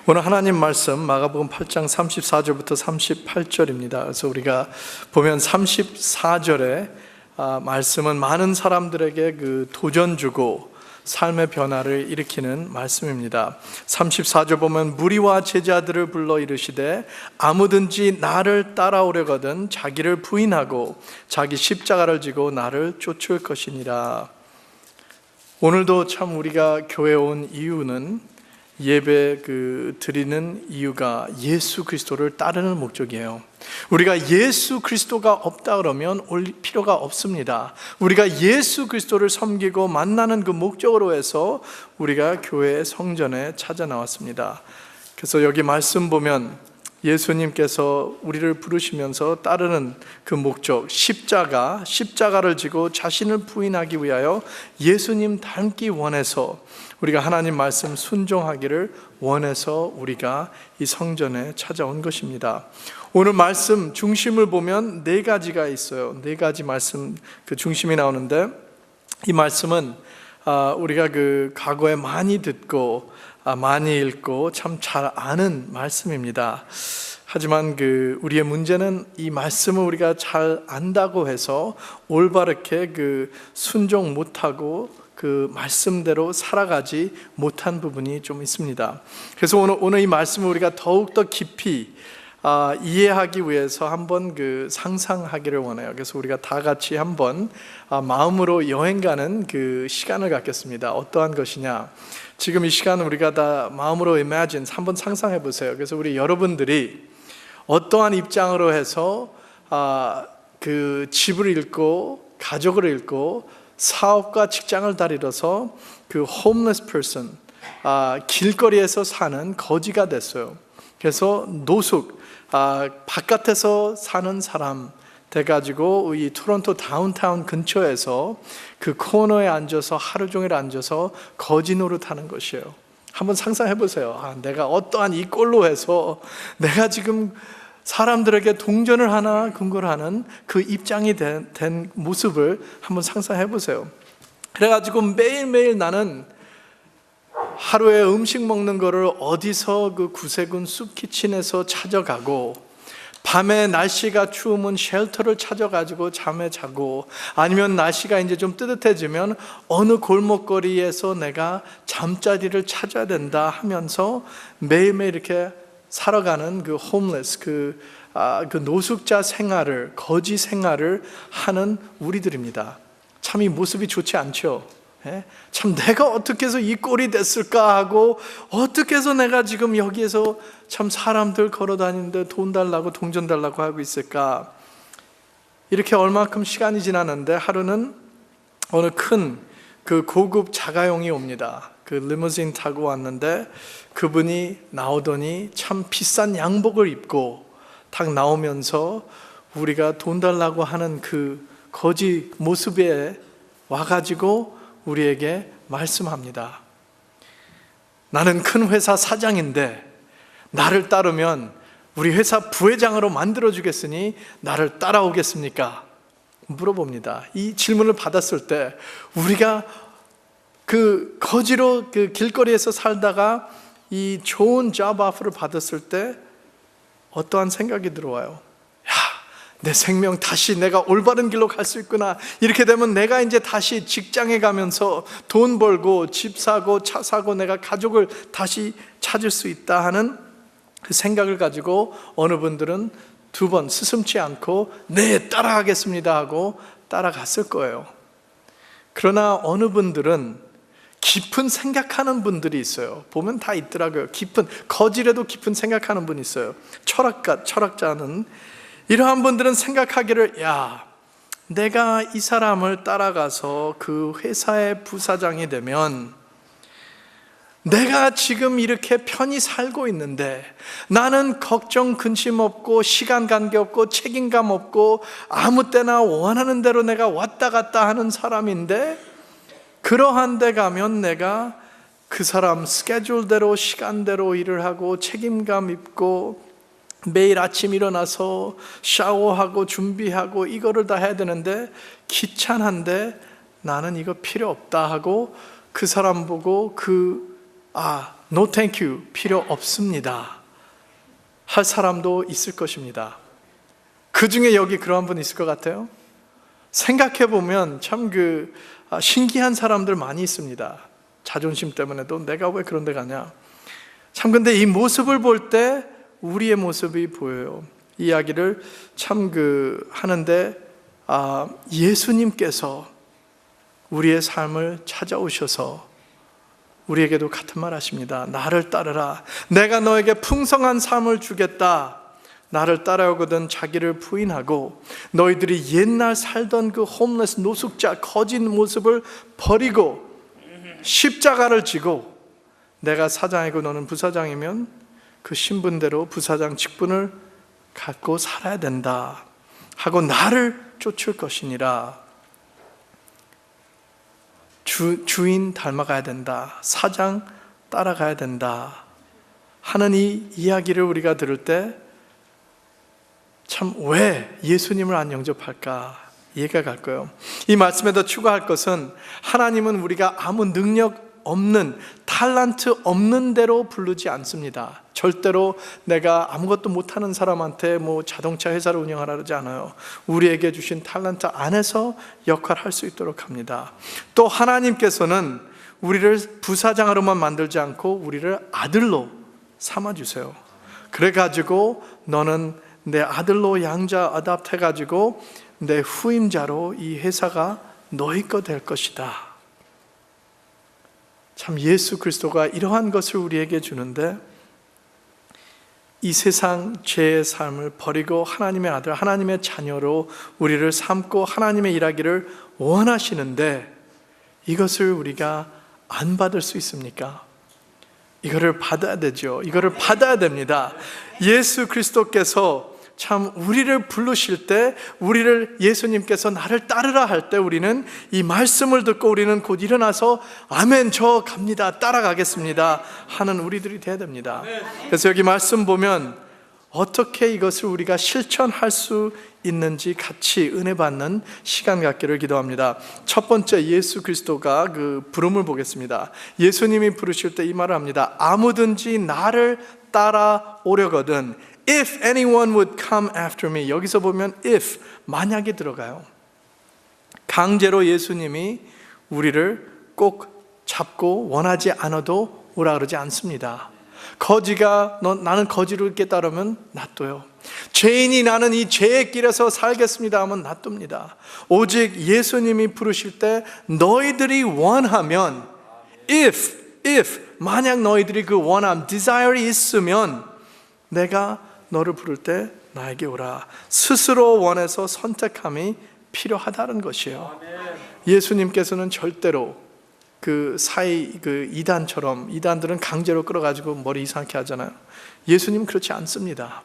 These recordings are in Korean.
오늘 하나님 말씀 마가복음 8장 34절부터 38절입니다. 그래서 우리가 보면 34절에 말씀은 많은 사람들에게 그 도전 주고 삶의 변화를 일으키는 말씀입니다. 34절 보면 무리와 제자들을 불러 이르시되 아무든지 나를 따라오려거든 자기를 부인하고 자기 십자가를 지고 나를 쫓을 것이니라. 오늘도 참 우리가 교회에 온 이유는 예배 드리는 이유가 예수 그리스도를 따르는 목적이에요. 우리가 예수 그리스도가 없다 그러면 올 필요가 없습니다. 우리가 예수 그리스도를 섬기고 만나는 그 목적으로 해서 우리가 교회 성전에 찾아 나왔습니다. 그래서 여기 말씀 보면 예수님께서 우리를 부르시면서 따르는 그 목적, 십자가를 지고 자신을 부인하기 위하여 예수님 닮기 원해서 우리가 하나님 말씀 순종하기를 원해서 우리가 이 성전에 찾아온 것입니다. 오늘 말씀 중심을 보면 네 가지가 있어요. 네 가지 말씀 그 중심이 나오는데, 이 말씀은 우리가 과거에 많이 듣고 많이 읽고 참 잘 아는 말씀입니다. 하지만 우리의 문제는 이 말씀을 우리가 잘 안다고 해서 올바르게 순종 못하고 그 말씀대로 살아가지 못한 부분이 좀 있습니다. 그래서 오늘 이 말씀을 우리가 더욱더 깊이 이해하기 위해서 한번 상상하기를 원해요. 그래서 우리가 다 같이 한번 마음으로 여행 가는 시간을 갖겠습니다. 어떠한 것이냐? 지금 이 시간은 우리가 다 마음으로 imagine, 한번 상상해 보세요. 그래서 우리 여러분들이 어떠한 입장으로 해서 집을 잃고 가족을 잃고 사업과 직장을 다리러서 homeless person, 길거리에서 사는 거지가 됐어요. 그래서 노숙, 바깥에서 사는 사람 돼가지고 이 토론토 다운타운 근처에서 코너에 앉아서 하루 종일 앉아서 거지 노릇하는 것이에요. 한번 상상해 보세요. 내가 어떠한 이 꼴로 해서 내가 지금 사람들에게 동전을 하나 근거하는 그 입장이 된 모습을 한번 상상해 보세요. 그래가지고 매일매일 나는 하루에 음식 먹는 거를 어디서 구세군 숲키친에서 찾아가고, 밤에 날씨가 추우면 쉘터를 찾아가지고 잠에 자고, 아니면 날씨가 이제 좀 뜨뜻해지면 어느 골목거리에서 내가 잠자리를 찾아야 된다 하면서 매일매일 이렇게 살아가는 홈레스, 노숙자 생활을, 거지 생활을 하는 우리들입니다. 참 이 모습이 좋지 않죠? 참 내가 어떻게 해서 이 꼴이 됐을까 하고, 어떻게 해서 내가 지금 여기에서 참 사람들 걸어 다니는데 돈 달라고 동전 달라고 하고 있을까? 이렇게 얼마큼 시간이 지났는데 하루는 어느 큰 고급 자가용이 옵니다. 리무진 타고 왔는데 그분이 나오더니 참 비싼 양복을 입고 딱 나오면서 우리가 돈 달라고 하는 거지 모습에 와가지고 우리에게 말씀합니다. 나는 큰 회사 사장인데 나를 따르면 우리 회사 부회장으로 만들어주겠으니 나를 따라오겠습니까? 물어봅니다. 이 질문을 받았을 때 우리가 거지로 길거리에서 살다가 이 좋은 잡 오퍼를 받았을 때 어떠한 생각이 들어와요? 내 생명 다시 내가 올바른 길로 갈 수 있구나. 이렇게 되면 내가 이제 다시 직장에 가면서 돈 벌고 집 사고 차 사고 내가 가족을 다시 찾을 수 있다 하는 그 생각을 가지고 어느 분들은 두 번 스슴지 않고 네 따라가겠습니다 하고 따라갔을 거예요. 그러나 어느 분들은 깊은 생각하는 분들이 있어요. 보면 다 있더라고요. 거지라도 깊은 생각하는 분이 있어요. 철학자는 이러한 분들은 생각하기를, 내가 이 사람을 따라가서 그 회사의 부사장이 되면 내가 지금 이렇게 편히 살고 있는데 나는 걱정 근심 없고 시간 관계 없고 책임감 없고 아무 때나 원하는 대로 내가 왔다 갔다 하는 사람인데, 그러한 데 가면 내가 그 사람 스케줄대로 시간대로 일을 하고 책임감 있고 매일 아침 일어나서 샤워하고 준비하고 이거를 다 해야 되는데 귀찮은데 나는 이거 필요 없다 하고 그 사람 보고 no thank you, 필요 없습니다 할 사람도 있을 것입니다. 그 중에 여기 그러한 분 있을 것 같아요? 생각해 보면 참 신기한 사람들 많이 있습니다. 자존심 때문에도 내가 왜 그런 데 가냐. 참 근데 이 모습을 볼 때 우리의 모습이 보여요. 이야기를 참 하는데 예수님께서 우리의 삶을 찾아오셔서 우리에게도 같은 말 하십니다. 나를 따르라. 내가 너에게 풍성한 삶을 주겠다. 나를 따라오거든 자기를 부인하고 너희들이 옛날 살던 그 홈레스 노숙자 거진 모습을 버리고 십자가를 지고 내가 사장이고 너는 부사장이면 그 신분대로 부사장 직분을 갖고 살아야 된다 하고 나를 쫓을 것이니라. 주인 닮아가야 된다. 사장 따라가야 된다 하는 이 이야기를 우리가 들을 때 참 왜 예수님을 안 영접할까 이해가 갈 거예요. 이 말씀에 더 추가할 것은 하나님은 우리가 아무 능력 없는 탤런트 없는 대로 부르지 않습니다. 절대로 내가 아무것도 못하는 사람한테 자동차 회사를 운영하라 그러지 않아요. 우리에게 주신 탤런트 안에서 역할을 할 수 있도록 합니다. 또 하나님께서는 우리를 부사장으로만 만들지 않고 우리를 아들로 삼아주세요. 그래가지고 너는 내 아들로 양자 어답해가지고 내 후임자로 이 회사가 너희 거 될 것이다. 참 예수 그리스도가 이러한 것을 우리에게 주는데 이 세상 죄의 삶을 버리고 하나님의 아들, 하나님의 자녀로 우리를 삼고 하나님의 일하기를 원하시는데 이것을 우리가 안 받을 수 있습니까? 이거를 받아야 되죠. 이거를 받아야 됩니다. 예수 그리스도께서 참 우리를 부르실 때 우리를 예수님께서 나를 따르라 할 때 우리는 이 말씀을 듣고 우리는 곧 일어나서 아멘 저 갑니다 따라가겠습니다 하는 우리들이 돼야 됩니다. 그래서 여기 말씀 보면 어떻게 이것을 우리가 실천할 수 있는지 같이 은혜 받는 시간 갖기를 기도합니다. 첫 번째 예수 그리스도가 부름을 보겠습니다. 예수님이 부르실 때 이 말을 합니다. 아무든지 나를 따라오려거든 If anyone would come after me. 여기서 보면 if, 만약에 들어가요. 강제로 예수님이 우리를 꼭 잡고 원하지 않아도 오라 그러지 않습니다. 거지가 나는 거지로 이렇게 따르면 놔둬요. 죄인이 나는 이 죄의 길에서 살겠습니다 하면 놔둡니다. 오직 예수님이 부르실 때 너희들이 원하면 if 만약 너희들이 그 원함, desire이 있으면 내가 너를 부를 때 나에게 오라. 스스로 원해서 선택함이 필요하다는 것이에요. 예수님께서는 절대로 이단처럼 이단들은 강제로 끌어가지고 머리 이상하게 하잖아요. 예수님은 그렇지 않습니다.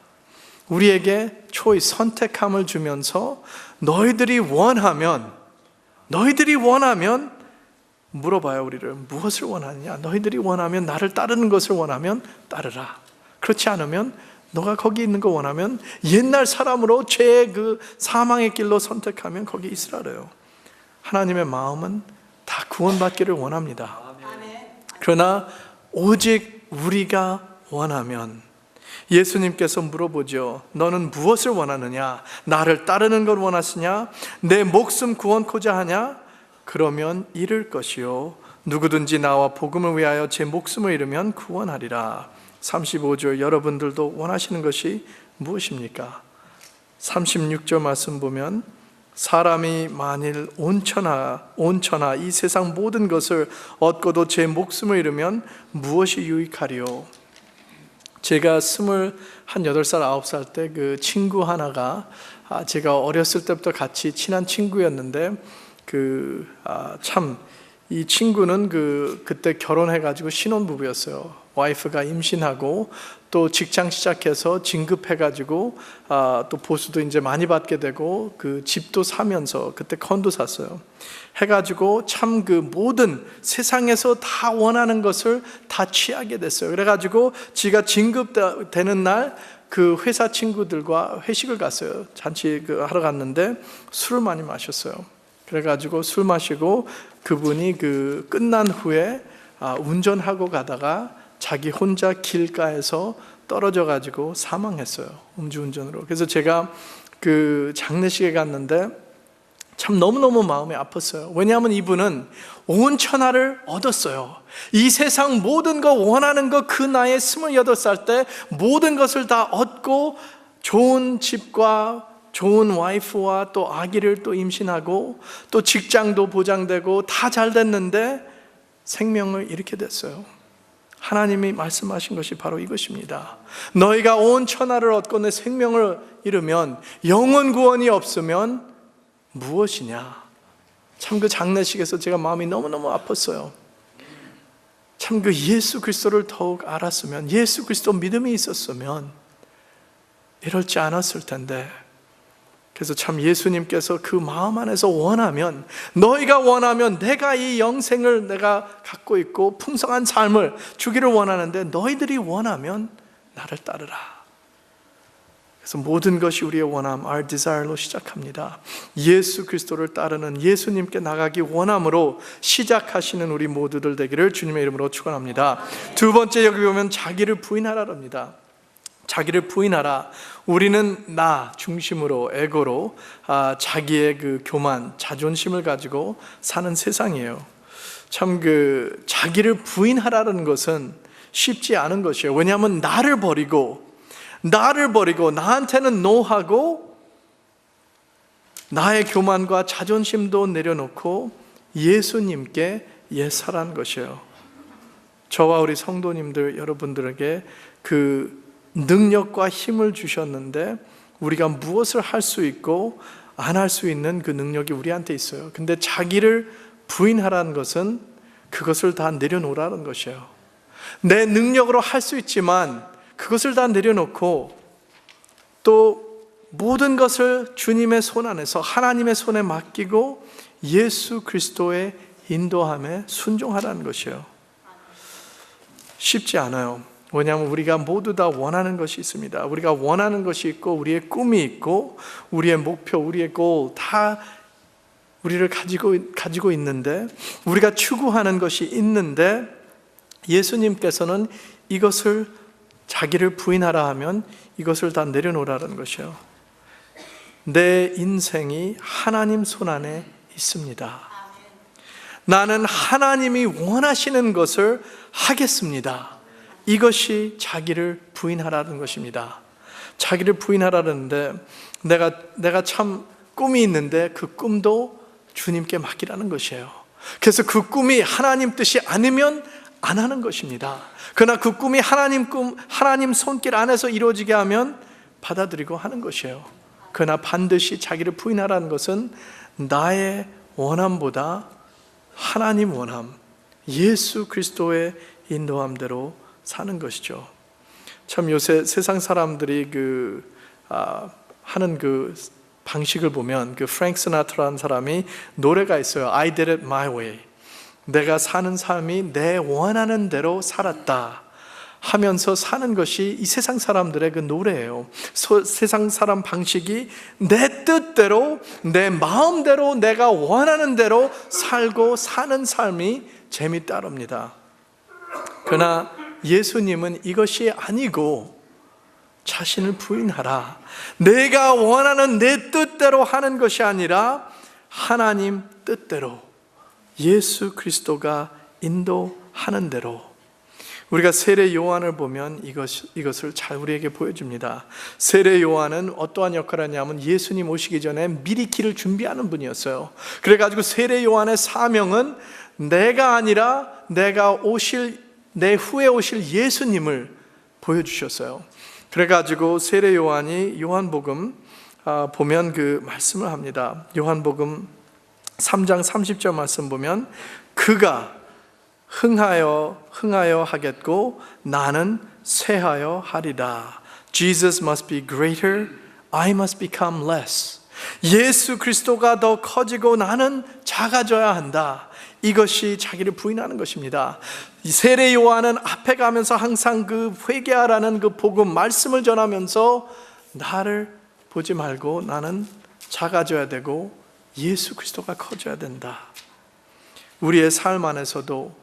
우리에게 선택함을 주면서 너희들이 원하면 물어봐요. 우리를 무엇을 원하느냐. 너희들이 원하면 나를 따르는 것을 원하면 따르라. 그렇지 않으면 너가 거기 있는 거 원하면 옛날 사람으로 죄의 사망의 길로 선택하면 거기 있으라 그래요. 하나님의 마음은 다 구원받기를 원합니다. 그러나 오직 우리가 원하면 예수님께서 물어보죠. 너는 무엇을 원하느냐? 나를 따르는 걸 원하시냐? 내 목숨 구원코자 하냐? 그러면 잃을 것이요 누구든지 나와 복음을 위하여 제 목숨을 잃으면 구원하리라. 35절 여러분들도 원하시는 것이 무엇입니까? 36절 말씀 보면 사람이 만일 온천하 이 세상 모든 것을 얻고도 제 목숨을 잃으면 무엇이 유익하리요? 제가 28살, 9살 때 친구 하나가 제가 어렸을 때부터 같이 친한 친구였는데 참 이 친구는 그때 결혼해가지고 신혼부부였어요. 와이프가 임신하고 또 직장 시작해서 진급해가지고 또 보수도 이제 많이 받게 되고 집도 사면서 그때 컨도 샀어요. 해가지고 참 모든 세상에서 다 원하는 것을 다 취하게 됐어요. 그래가지고 지가 진급되는 날 회사 친구들과 회식을 갔어요. 잔치 하러 갔는데 술을 많이 마셨어요. 그래가지고 술 마시고 그분이 끝난 후에 운전하고 가다가 자기 혼자 길가에서 떨어져 가지고 사망했어요. 음주운전으로. 그래서 제가 그 장례식에 갔는데 참 너무너무 마음이 아팠어요. 왜냐하면 이분은 온 천하를 얻었어요. 이 세상 모든 거 원하는 거 그 나이에 28살 때 모든 것을 다 얻고 좋은 집과 좋은 와이프와 또 아기를 또 임신하고 또 직장도 보장되고 다 잘 됐는데 생명을 잃게 됐어요. 하나님이 말씀하신 것이 바로 이것입니다. 너희가 온 천하를 얻고 내 생명을 잃으면, 영원 구원이 없으면 무엇이냐. 참 그 장례식에서 제가 마음이 너무너무 아팠어요. 참 그 예수 그리스도를 더욱 알았으면, 예수 그리스도 믿음이 있었으면 이럴지 않았을 텐데. 그래서 참 예수님께서 그 마음 안에서 원하면, 너희가 원하면 내가 이 영생을 내가 갖고 있고 풍성한 삶을 주기를 원하는데 너희들이 원하면 나를 따르라. 그래서 모든 것이 우리의 원함, our desire로 시작합니다. 예수 그리스도를 따르는, 예수님께 나가기 원함으로 시작하시는 우리 모두들 되기를 주님의 이름으로 축원합니다. 두 번째, 여기 보면 자기를 부인하라랍니다. 자기를 부인하라. 우리는 나 중심으로, 에고로 자기의 그 교만, 자존심을 가지고 사는 세상이에요. 참 그 자기를 부인하라는 것은 쉽지 않은 것이에요. 왜냐하면 나를 버리고 나한테는 노하고 나의 교만과 자존심도 내려놓고 예수님께 예살한 것이에요. 저와 우리 성도님들 여러분들에게 그 능력과 힘을 주셨는데 우리가 무엇을 할 수 있고 안 할 수 있는 그 능력이 우리한테 있어요. 근데 자기를 부인하라는 것은 그것을 다 내려놓으라는 것이에요. 내 능력으로 할 수 있지만 그것을 다 내려놓고 또 모든 것을 주님의 손 안에서 하나님의 손에 맡기고 예수 그리스도의 인도함에 순종하라는 것이에요. 쉽지 않아요. 왜냐하면 우리가 모두 다 원하는 것이 있습니다. 우리가 원하는 것이 있고 우리의 꿈이 있고 우리의 목표, 우리의 골 다 우리를 가지고 있는데, 우리가 추구하는 것이 있는데 예수님께서는 이것을, 자기를 부인하라 하면 이것을 다 내려놓으라는 것이에요. 내 인생이 하나님 손 안에 있습니다. 나는 하나님이 원하시는 것을 하겠습니다. 이것이 자기를 부인하라는 것입니다. 자기를 부인하라는데 내가 참 꿈이 있는데 그 꿈도 주님께 맡기라는 것이에요. 그래서 그 꿈이 하나님 뜻이 아니면 안 하는 것입니다. 그러나 그 꿈이 하나님 손길 안에서 이루어지게 하면 받아들이고 하는 것이에요. 그러나 반드시 자기를 부인하라는 것은 나의 원함보다 하나님 원함, 예수 그리스도의 인도함대로 사는 것이죠. 참 요새 세상 사람들이 하는 그 방식을 보면, 그 프랭크 시나트라라는 사람이 노래가 있어요. I did it my way. 내가 사는 삶이 내 원하는 대로 살았다 하면서 사는 것이 이 세상 사람들의 그 노래예요. 세상 사람 방식이 내 뜻대로, 내 마음대로, 내가 원하는 대로 살고 사는 삶이 재미따릅니다. 그러나 예수님은 이것이 아니고 자신을 부인하라. 내가 원하는 내 뜻대로 하는 것이 아니라 하나님 뜻대로, 예수 그리스도가 인도하는 대로. 우리가 세례 요한을 보면 이것을 잘 우리에게 보여줍니다. 세례 요한은 어떠한 역할을 하냐면 예수님 오시기 전에 미리 길을 준비하는 분이었어요. 그래가지고 세례 요한의 사명은 내가 아니라 내 후에 오실 예수님을 보여주셨어요. 그래가지고 세례 요한이 요한복음 보면 그 말씀을 합니다. 요한복음 3장 30절 말씀 보면 그가 흥하여 하겠고 나는 쇠하여 하리라. Jesus must be greater, I must become less. 예수 그리스도가 더 커지고 나는 작아져야 한다. 이것이 자기를 부인하는 것입니다. 세례 요한은 앞에 가면서 항상 그 회개하라는 그 복음 말씀을 전하면서 나를 보지 말고 나는 작아져야 되고 예수 그리스도가 커져야 된다. 우리의 삶 안에서도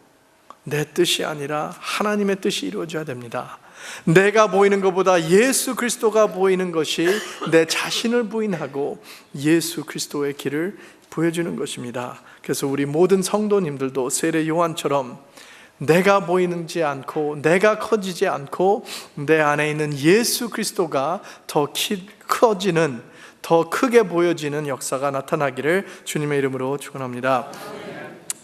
내 뜻이 아니라 하나님의 뜻이 이루어져야 됩니다. 내가 보이는 것보다 예수 그리스도가 보이는 것이 내 자신을 부인하고 예수 그리스도의 길을 보여주는 것입니다. 그래서 우리 모든 성도님들도 세례 요한처럼 내가 보이지 않고 내가 커지지 않고 내 안에 있는 예수 그리스도가 더 커지는, 더 크게 보여지는 역사가 나타나기를 주님의 이름으로 축원합니다.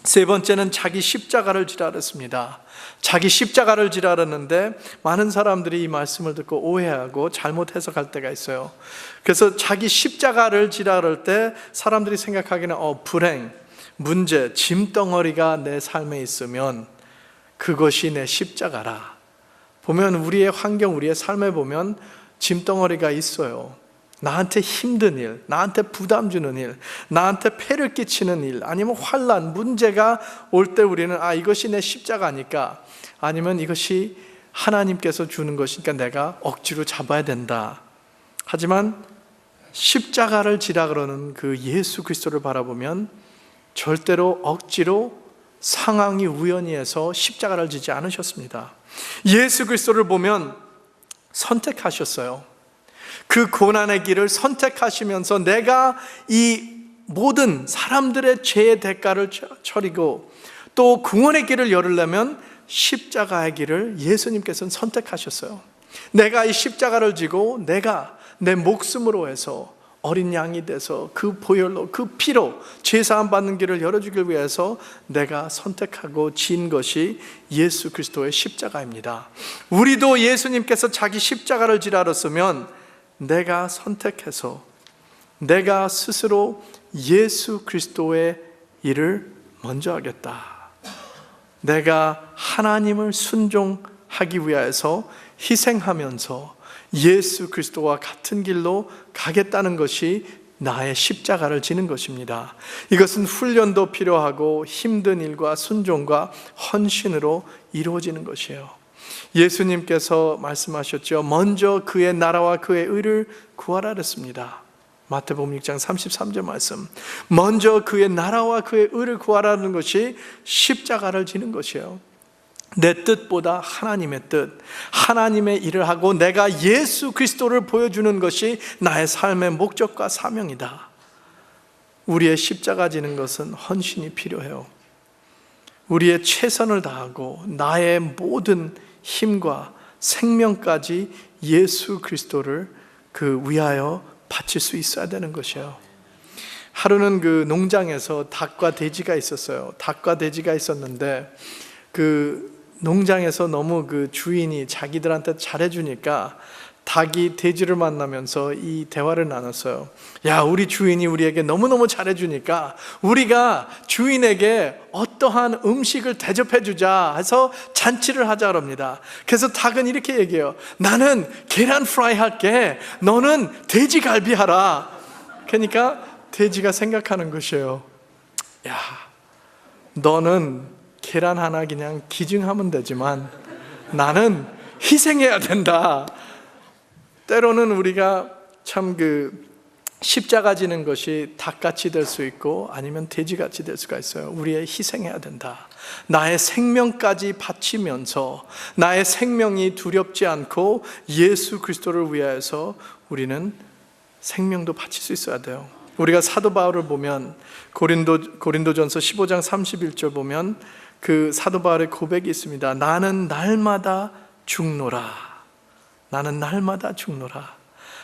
세 번째는 자기 십자가를 지라 그랬습니다. 자기 십자가를 지라 그랬는데 많은 사람들이 이 말씀을 듣고 오해하고 잘못 해석할 때가 있어요. 그래서 자기 십자가를 지라 그럴 때 사람들이 생각하기는 불행, 문제, 짐덩어리가 내 삶에 있으면 그것이 내 십자가라. 보면 우리의 환경, 우리의 삶에 보면 짐덩어리가 있어요. 나한테 힘든 일, 나한테 부담 주는 일, 나한테 폐를 끼치는 일, 아니면 환난, 문제가 올 때 우리는 이것이 내 십자가니까, 아니면 이것이 하나님께서 주는 것이니까 내가 억지로 잡아야 된다. 하지만 십자가를 지라 그러는 그 예수 그리스도를 바라보면 절대로 억지로 상황이 우연히 해서 십자가를 지지 않으셨습니다. 예수 그리스도를 보면 선택하셨어요. 그 고난의 길을 선택하시면서 내가 이 모든 사람들의 죄의 대가를 처리고 또 구원의 길을 열으려면 십자가의 길을 예수님께서는 선택하셨어요. 내가 이 십자가를 지고 내가 내 목숨으로 해서 어린 양이 돼서 그 보혈로, 그 피로 죄사함 받는 길을 열어주기 위해서 내가 선택하고 진 것이 예수 그리스도의 십자가입니다. 우리도 예수님께서 자기 십자가를 지라렀으면 내가 선택해서 내가 스스로 예수 그리스도의 일을 먼저 하겠다. 내가 하나님을 순종하기 위해서 희생하면서 예수 그리스도와 같은 길로 가겠다는 것이 나의 십자가를 지는 것입니다. 이것은 훈련도 필요하고 힘든 일과 순종과 헌신으로 이루어지는 것이에요. 예수님께서 말씀하셨죠. 먼저 그의 나라와 그의 의를 구하라 그랬습니다. 마태복음 6장 33절 말씀. 먼저 그의 나라와 그의 의를 구하라는 것이 십자가를 지는 것이에요. 내 뜻보다 하나님의 뜻, 하나님의 일을 하고 내가 예수 그리스도를 보여주는 것이 나의 삶의 목적과 사명이다. 우리의 십자가 지는 것은 헌신이 필요해요. 우리의 최선을 다하고 나의 모든 힘과 생명까지 예수 그리스도를 위하여 바칠 수 있어야 되는 것이에요. 하루는 그 농장에서 닭과 돼지가 있었어요. 닭과 돼지가 있었는데 그 농장에서 너무 그 주인이 자기들한테 잘해주니까 닭이 돼지를 만나면서 이 대화를 나눴어요. 야, 우리 주인이 우리에게 너무너무 잘해주니까 우리가 주인에게 어떠한 음식을 대접해주자 해서 잔치를 하자 그럽니다. 그래서 닭은 이렇게 얘기해요. 나는 계란 프라이 할게. 너는 돼지갈비 하라. 그러니까 돼지가 생각하는 것이에요. 야, 너는 계란 하나 그냥 기증하면 되지만 나는 희생해야 된다. 때로는 우리가 참 십자가 지는 것이 닭같이 될 수 있고 아니면 돼지같이 될 수가 있어요. 우리의 희생해야 된다. 나의 생명까지 바치면서 나의 생명이 두렵지 않고 예수 그리스도를 위하여서 우리는 생명도 바칠 수 있어야 돼요. 우리가 사도 바울을 보면 고린도전서 15장 31절 보면 그 사도 바울의 고백이 있습니다. 나는 날마다 죽노라. 나는 날마다 죽노라.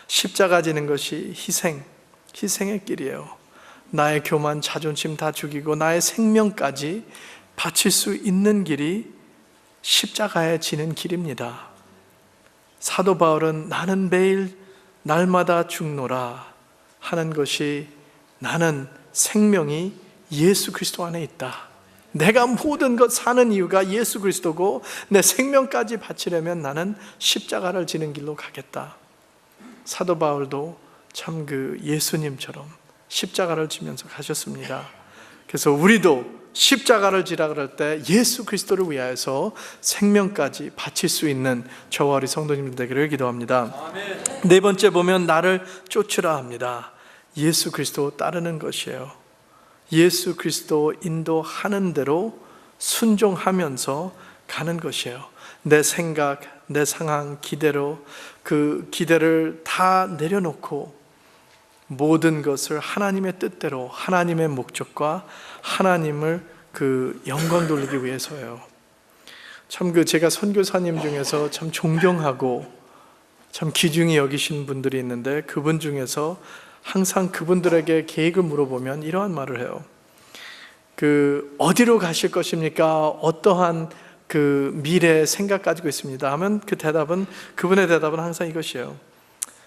십자가 지는 것이 희생의 길이에요. 나의 교만, 자존심 다 죽이고 나의 생명까지 바칠 수 있는 길이 십자가에 지는 길입니다. 사도 바울은 나는 매일 날마다 죽노라 하는 것이 나는 생명이 예수 그리스도 안에 있다. 내가 모든 것 사는 이유가 예수 그리스도고 내 생명까지 바치려면 나는 십자가를 지는 길로 가겠다. 사도 바울도 참 예수님처럼 십자가를 지면서 가셨습니다. 그래서 우리도 십자가를 지라 그럴 때 예수 그리스도를 위하여서 생명까지 바칠 수 있는 저와 우리 성도님들 되기를 기도합니다. 아멘. 네 번째 보면 나를 쫓으라 합니다. 예수 그리스도 따르는 것이에요. 예수 그리스도 인도하는 대로 순종하면서 가는 것이에요. 내 생각, 내 상황, 기대로 그 기대를 다 내려놓고 모든 것을 하나님의 뜻대로, 하나님의 목적과 하나님을 영광 돌리기 위해서예요. 참 제가 선교사님 중에서 참 존경하고 참 귀중히 여기신 분들이 있는데, 그분 중에서 항상 그분들에게 계획을 물어보면 이러한 말을 해요. 어디로 가실 것입니까? 어떠한 미래 생각 가지고 있습니다 하면 그분의 대답은 항상 이것이에요.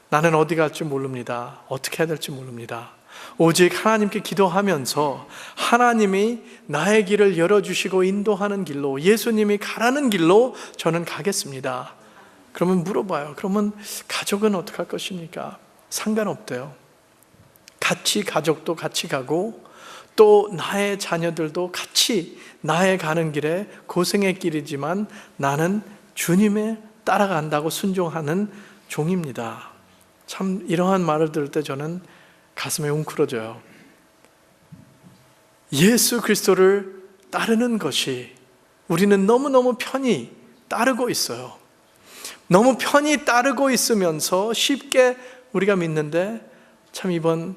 나는 어디 갈지 모릅니다. 어떻게 해야 될지 모릅니다. 오직 하나님께 기도하면서 하나님이 나의 길을 열어주시고 인도하는 길로, 예수님이 가라는 길로 저는 가겠습니다. 그러면 물어봐요. 그러면 가족은 어떻게 할 것입니까? 상관없대요. 가족도 같이 가고 또 나의 자녀들도 같이 나의 가는 길에 고생의 길이지만 나는 주님의 따라간다고 순종하는 종입니다. 참 이러한 말을 들을 때 저는 가슴에 웅크러져요. 예수 그리스도를 따르는 것이 우리는 너무너무 편히 따르고 있어요. 너무 편히 따르고 있으면서 쉽게 우리가 믿는데, 참 이번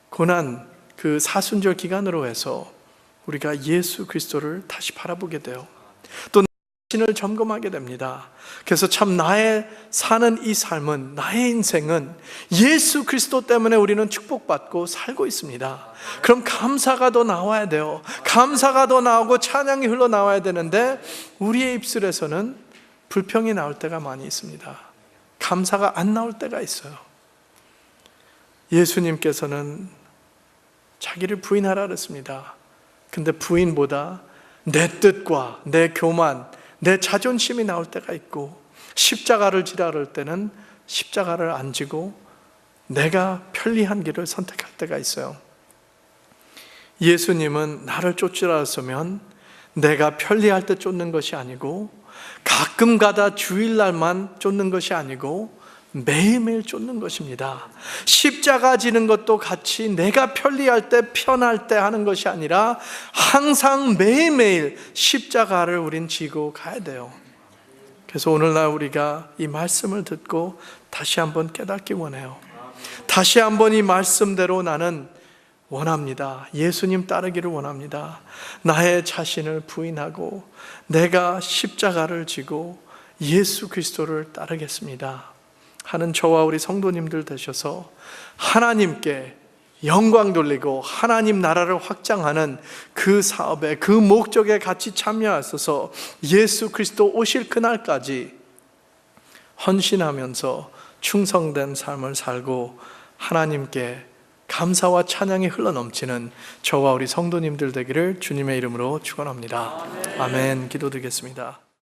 고난 사순절 기간으로 해서 우리가 예수 그리스도를 다시 바라보게 돼요. 또 자신을 점검하게 됩니다. 그래서 참 나의 사는 이 삶은, 나의 인생은 예수 그리스도 때문에 우리는 축복받고 살고 있습니다. 그럼 감사가 더 나와야 돼요. 감사가 더 나오고 찬양이 흘러나와야 되는데 우리의 입술에서는 불평이 나올 때가 많이 있습니다. 감사가 안 나올 때가 있어요. 예수님께서는 자기를 부인하라 그랬습니다. 근데 부인보다 내 뜻과 내 교만, 내 자존심이 나올 때가 있고, 십자가를 지라 그럴 때는 십자가를 안 지고 내가 편리한 길을 선택할 때가 있어요. 예수님은 나를 쫓으라 했으면 내가 편리할 때 쫓는 것이 아니고, 가끔 가다 주일날만 쫓는 것이 아니고 매일매일 쫓는 것입니다. 십자가 지는 것도 같이 내가 편리할 때, 편할 때 하는 것이 아니라 항상 매일매일 십자가를 우린 지고 가야 돼요. 그래서 오늘날 우리가 이 말씀을 듣고 다시 한번 깨닫기 원해요. 다시 한번 이 말씀대로 나는 원합니다. 예수님 따르기를 원합니다. 나의 자신을 부인하고 내가 십자가를 지고 예수 그리스도를 따르겠습니다 하는 저와 우리 성도님들 되셔서 하나님께 영광 돌리고 하나님 나라를 확장하는 그 사업에, 그 목적에 같이 참여하셔서 예수 그리스도 오실 그날까지 헌신하면서 충성된 삶을 살고 하나님께 감사와 찬양이 흘러넘치는 저와 우리 성도님들 되기를 주님의 이름으로 축원합니다. 아멘. 기도드리겠습니다.